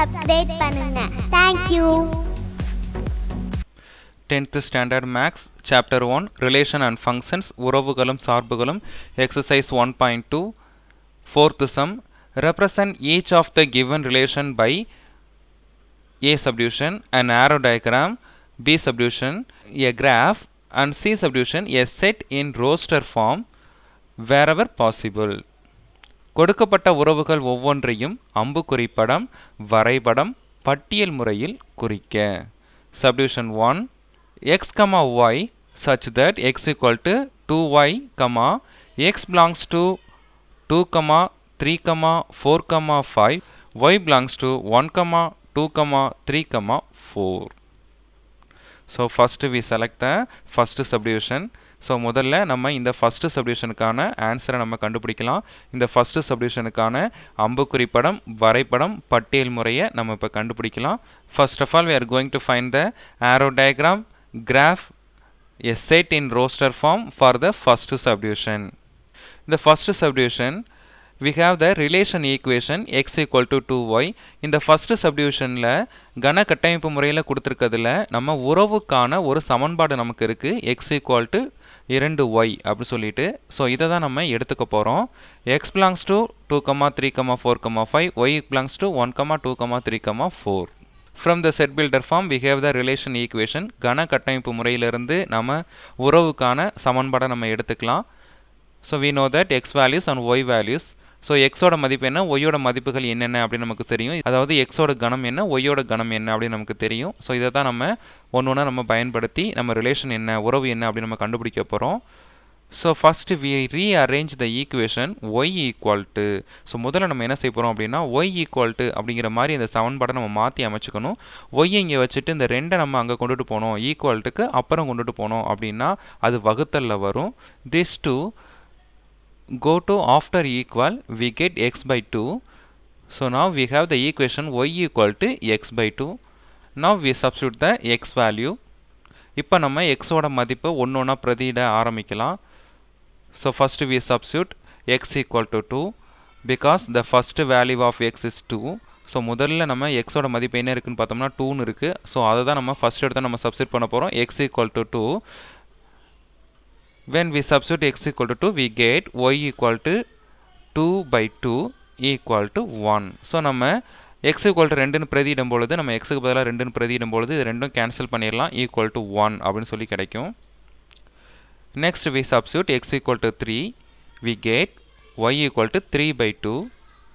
Subscribe பண்ணுங்க. Thank you. 10th Standard Max Chapter 1 Relation and Functions உறவுகளும் சார்புகளும் Exercise 1.2 Fourth sum Represent each of the given relation by A subdivision, an arrow diagram, B subdivision, a graph, and C subdivision, a set in roster form wherever possible. கொடுக்கப்பட்ட உறவுகள் ஒவ்வொன்றையும் அம்புக்குறிப்படம், வரைபடம், பட்டியல் முறையில் குறிக்க. Subdivision 1 x, y such that x equal to 2y, x belongs to 2, 3, 4, 5, y belongs to 1, 2, 3, 4. So first we select the first subdivision. So முதல்ல நம்ம இந்த ஃபஸ்ட்டு சப்டிவிஷனுக்கான ஆன்சரை நம்ம கண்டுபிடிக்கலாம். இந்த ஃபஸ்ட்டு சப்டிவிஷனுக்கான அம்புக்குறிப்படம், வரைபடம், பட்டியல் முறையை நம்ம இப்போ கண்டுபிடிக்கலாம். First of all we are going to find the arrow diagram, graph, a set in roster form for the first subdivision. The first subdivision we have the relation equation x equal to 2y. இந்த first subdivisionல கன கட்டமைப்பு முறையில் கொடுத்துருக்கிறதுல நம்ம உறவுக்கான ஒரு சமன்பாடு நமக்கு இருக்கு, x equal to 2y அப்படி சொல்லிட்டு. ஸோ இதை தான் நம்ம எடுத்துக்க போகிறோம். x belongs to 2, 3, 4, 5, y belongs to 1, 2, 3, 4. From the set builder form we have the relation equation. கன கட்டமைப்பு முறையிலிருந்து நம்ம உறவுக்கான சமன்பாடை நம்ம எடுத்துக்கலாம். So we know that x values and y values. So எக்ஸோட மதிப்பு என்ன, ஒய்யோட மதிப்புகள் என்னென்ன அப்படின்னு நமக்கு தெரியும். அதாவது எக்ஸோட கணம் என்ன, ஒய்யோட கணம் என்ன அப்படின்னு நமக்கு தெரியும். ஸோ இதை தான் நம்ம ஒன்று நம்ம பயன்படுத்தி நம்ம ரிலேஷன் என்ன, உறவு என்ன அப்படின்னு நம்ம கண்டுபிடிக்க போகிறோம். So first we rearrange the equation y equal to. So முதல்ல நம்ம என்ன செய்ய போகிறோம் அப்படின்னா ஒய் ஈக்குவல் டு அப்படிங்கிற மாதிரி இந்த சமன்பாடை நம்ம மாற்றி அமைச்சுக்கணும். ஒய்யை இங்கே வச்சுட்டு இந்த ரெண்டை நம்ம அங்கே கொண்டுட்டு போனோம், ஈக்குவல்ட்டுக்கு அப்புறம் கொண்டுட்டு போனோம் அப்படின்னா அது வகுத்தலில் வரும். This to go to after equal we get x by 2. So now we have the equation y equal to x by 2. Now we substitute the x value. இப்போ நம்ம x ஓட மதிப்பு ஒன்றா பிரதியிட ஆரம்பிக்கலாம். So first we substitute x equal to 2 because the first value of x is 2. So முதல்ல நம்ம x ஓட மதிப்பு என்ன இருக்குன்னு பார்த்தோம்னா 2ன்னு இருக்கு. ஸோ அதை தான் நம்ம ஃபர்ஸ்ட் எடுத்து நம்ம சப்ஸ்டிட் பண்ண போகிறோம். x equal to 2. When we substitute x equal to 2, we get y equal to 2 by 2 equal to 1. So நம்ம x equal to 2ன்னு பிரதியிடும் பொழுது நம்ம x க்கு பதிலாக 2ன்னு பிரதியிடும் பொழுது இது ரெண்டும் கேன்சல் பண்ணிடலாம், equal to 1 அப்படின்னு சொல்லி கிடைக்கும். Next we substitute x equal to 3, we get y equal to 3 by 2.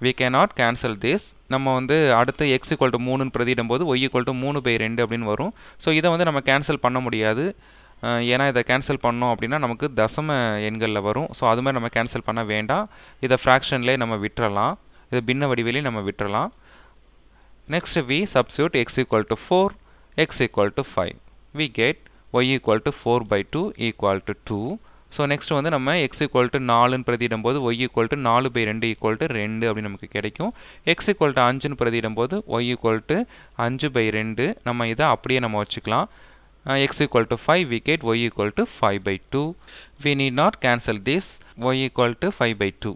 We cannot cancel this. நம்ம அடுத்து x equal to 3ன்னு பிரதியிடும் போது y equal to 3 by 2 அப்படின்னு வரும். ஸோ இதை நம்ம கேன்சல் பண்ண முடியாது. ஏன்னா இதை கேன்சல் பண்ணோம் அப்படின்னா நமக்கு தசம எண்களில் வரும். ஸோ அது மாதிரி நம்ம கேன்சல் பண்ண வேண்டாம். இதை ஃப்ராக்ஷன்லேயே நம்ம விட்டுறலாம், இதை பின்ன வடிவிலே நம்ம விட்டுறலாம். Next we substitute x equal to 4, x equal to 5. we get y equal to 4 by 2 equal to 2. So next நம்ம x equal to 4ன்னு பிரதியிடும் போது y equal to 4 by 2 equal to 2 அப்படின்னு நமக்கு கிடைக்கும். x equal to 5ன்னு பிரதியிடும் போது y equal to 5 by 2. நம்ம இதை அப்படியே நம்ம வச்சுக்கலாம். x equal to 5 we get y equal to 5 by 2. We need not cancel this. y equal to 5 by 2.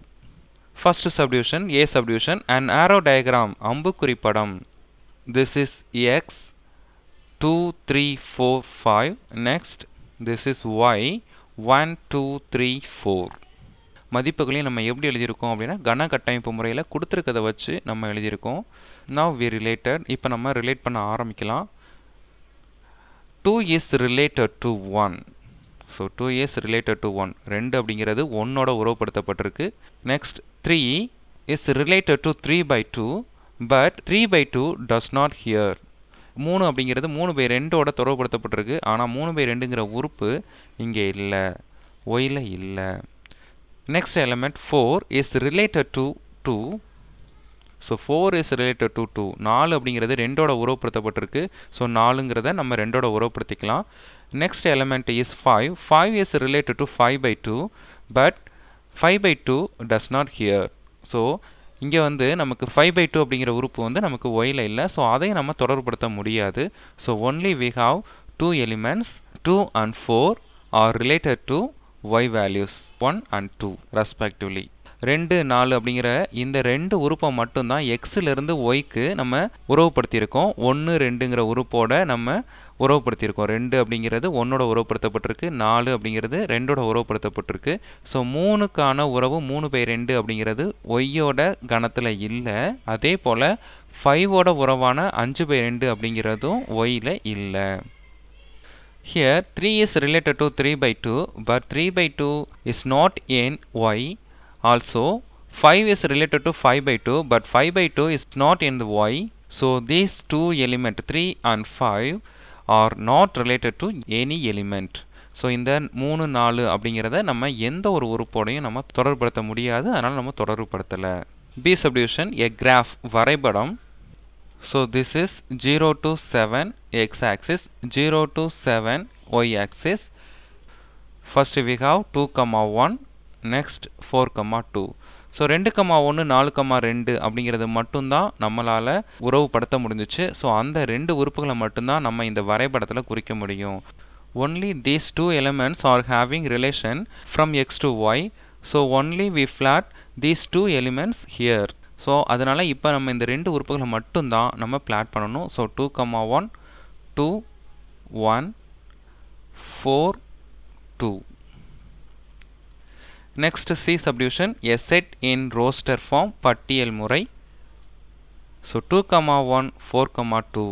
First subdivision A subdivision, an arrow diagram அம்புக்குறிப்படம். This is x 2 3 4 5. Next this is y 1 2 3 4. மதிப்புகளையும் நம்ம எப்படி எழுதியிருக்கோம் அப்படின்னா கன கட்டமைப்பு முறையில் கொடுத்துருக்கதை வச்சு நம்ம எழுதியிருக்கோம். Now we related. இப்போ நம்ம ரிலேட் பண்ண ஆரம்பிக்கலாம். 2 is related to 1. So 2 is related to 1. 2 அப்படிங்கிறது 1ஓட உறவுபடுத்தப்பட்டிருக்கு. Next 3 is related to 3 by 2 but 3 by 2 does not here. 3 அப்படிங்கிறது 3 by 2ஓட தொடர்புபடுத்தப்பட்டிருக்கு. ஆனால் 3 by 2ங்கிற உறுப்பு இங்கே இல்லை, ஒயில் இல்லை. Next element 4 is related to 2. So 4 is related to 2. 4 அப்படிங்கிறது 2ஓட உறவுபடுத்தப்பட்டிருக்கு. ஸோ 4ங்கிறத நம்ம 2ஓட உறவுபடுத்திக்கலாம். Next element is 5. 5 is related to 5 by 2 but 5 by 2 does not here. So இங்கே நமக்கு 5 by 2 அப்படிங்கிற உறுப்பு நமக்கு ஒயில் இல்லை. ஸோ அதையும் நம்ம தொடர்புபடுத்த முடியாது. So only we have 2 elements 2 and 4 are related to y values 1 and 2 respectively. 2 4 அப்படிங்கிற இந்த ரெண்டு உறுப்பை மட்டும்தான் எக்ஸிலிருந்து ஒய்க்கு நம்ம உறவுபடுத்தியிருக்கோம். 1 2ங்கிற உறுப்போட நம்ம உறவுபடுத்தியிருக்கோம். 2 அப்படிங்கிறது 1ஓட உறவுபடுத்தப்பட்டிருக்கு, 4 அப்படிங்கிறது 2ஓட உறவுபடுத்தப்பட்டிருக்கு. ஸோ 3க்கான உறவு 3/2 அப்படிங்கிறது ஒய்யோட கணத்தில் இல்லை. அதே போல் 5ஓட உறவான 5/2 அப்படிங்கிறதும் ஒய்யில் இல்லை. Here 3 is related to 3/2, but 3/2 is not in y. Also 5 is related to 5/2, but 5/2 is not in the y. So these two elements 3 and 5 are not related to any element. So இந்த 3 4 அப்படிங்கிறத நம்ம எந்த ஒரு உறுப்போடையும் நம்ம தொடர்புபடுத்த முடியாது, அதனால் நம்ம தொடர்புபடுத்தலை. B subdivision, a graph வரைபடம். So this is 0 to 7 x-axis, 0 to 7 y-axis. First we have 2,1, next 4,2. So 2,1 4,2 அப்படிங்கிறது மட்டும்தான் நம்மளால் உறவுபடுத்த முடிஞ்சிச்சு. ஸோ அந்த ரெண்டு உறுப்புகளை மட்டும்தான் நம்ம இந்த வரைபடத்தில் குறிக்க முடியும். Only these two elements are having relation from x to y. So only we plot these two elements here. So அதனால் இப்போ நம்ம இந்த ரெண்டு உறுப்புகளை மட்டும்தான் நம்ம பிளாட் பண்ணணும். So 2,1 2 1 4 2. Next C subdivision, a set in roster form, பட்டியல் முறை. So 2,1 4,2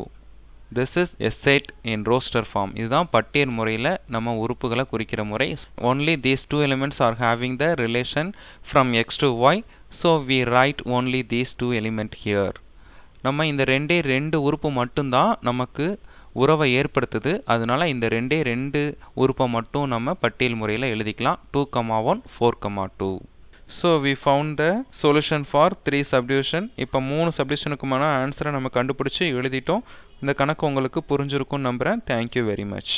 this is a set in roster form. இதுதான் பட்டியல் முறையில் நம்ம உறுப்புகளை குறிக்கிற முறை. only these two elements are having the relation from x to y. so we write only these two element here. நம்ம இந்த ரெண்டு உறுப்பு மட்டும்தான் நமக்கு உறவை ஏற்படுத்துது. அதனால இந்த ரெண்டு உறுப்பை மட்டும் நம்ம பட்டியல் முறையில் எழுதிக்கலாம். 2,1 4,2. So we found the solution for 3 subdivision. இப்போ 3 சப்டிவிஷனுக்குமான ஆன்சரை நம்ம கண்டுபிடிச்சி எழுதிட்டோம். இந்த கணக்கு உங்களுக்கு புரிஞ்சிருக்கும்னு நம்புகிறேன். Thank you very much.